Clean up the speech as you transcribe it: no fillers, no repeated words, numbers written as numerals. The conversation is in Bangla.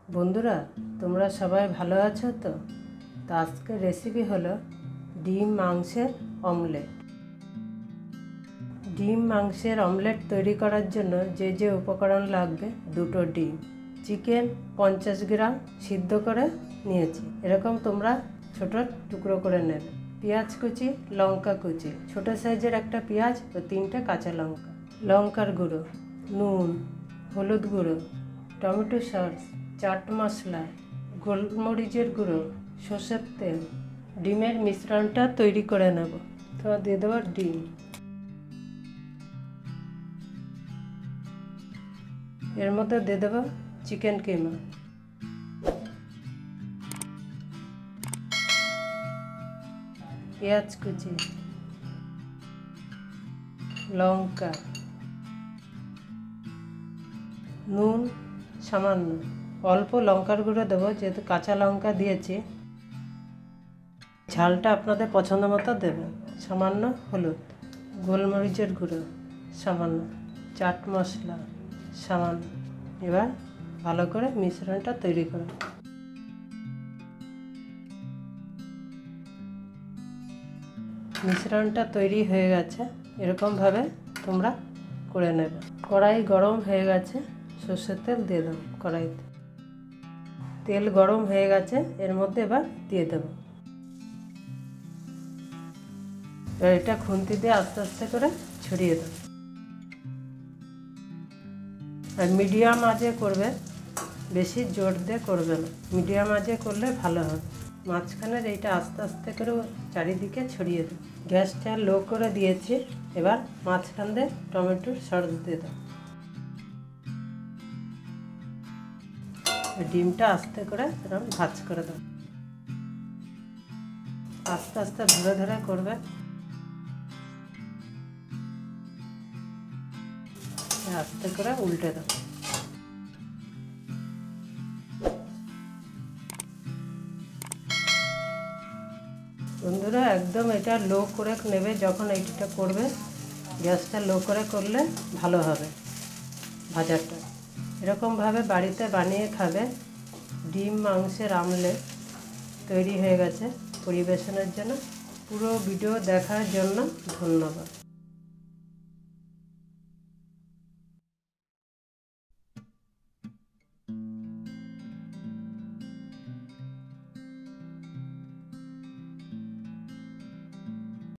বন্ধুরা, তোমরা সবাই ভালো আছো তো? আজকের রেসিপি হলো ডিম মাংসের অমলেট। ডিম মাংসের অমলেট তৈরি করার জন্য যে যে উপকরণ লাগবে, দুটো ডিম, চিকেন 50 গ্রাম সিদ্ধ করে নিয়েছি, এরকম তোমরা ছোট টুকরো করে নেবে, পেঁয়াজ কুচি, লঙ্কা কুচি, ছোট সাইজের একটা পেঁয়াজ ও 3টে কাঁচা লঙ্কা, লঙ্কার গুঁড়ো, নুন, হলুদ গুঁড়ো, টমেটো সস, চাট মশলা, গোলমরিচের গুঁড়ো, সর্ষের তেল। ডিমের মিশ্রণটা তৈরি করে নেব। তো দিয়ে দেবো ডিম, এর মধ্যে দিয়ে দেবো চিকেন কিমা, পেঁয়াজ কুচি, লঙ্কা, নুন সামান্য, অল্প লঙ্কার গুঁড়ো দেবো যেহেতু কাঁচা লঙ্কা দিয়েছি। ঝালটা আপনাদের পছন্দ মতো দেবেন। সামান্য হলুদ, গোলমরিচের গুঁড়ো সামান্য, চাট মশলা সামান্য। এবার ভালো করে মিশ্রণটা তৈরি করুন। মিশ্রণটা তৈরি হয়ে গেছে, এরকমভাবে তোমরা করে নেবে। কড়াই গরম হয়ে গেছে, সর্ষের তেল দিয়ে দেবো কড়াইতে। তেল গরম হয়ে গেছে, এর মধ্যে এবার দিয়ে দেবো। এবার এটা খুন্তি দিয়ে আস্তে আস্তে করে ছড়িয়ে দেবো। আর মিডিয়াম আঁচে করবে, বেশি জোর দিয়ে করবে না, মিডিয়াম আঁচে করলে ভালো হবে। মাঝখানের এইটা আস্তে আস্তে করে চারিদিকে ছড়িয়ে দেবো। গ্যাসটা লো করে দিয়েছি, এবার মাঝখান দিয়ে টমেটোর সস দিয়ে দেবো। ডিমটা আস্তে করে এরকম ভাজ করে দেবো। আস্তে আস্তে ধরে ধরে করবে। আস্তে করে উল্টে দেবো। বন্ধুরা, একদম এটা লো করে নেবে যখন এইটা করবে। গ্যাসটা লো করে করলে ভালো হবে ভাজাটা। এরকমভাবে বাড়িতে বানিয়ে খাবে। ডিম মাংসের অমলেট তৈরি হয়ে গেছে পরিবেশনের জন্য। পুরো ভিডিও দেখার জন্য ধন্যবাদ।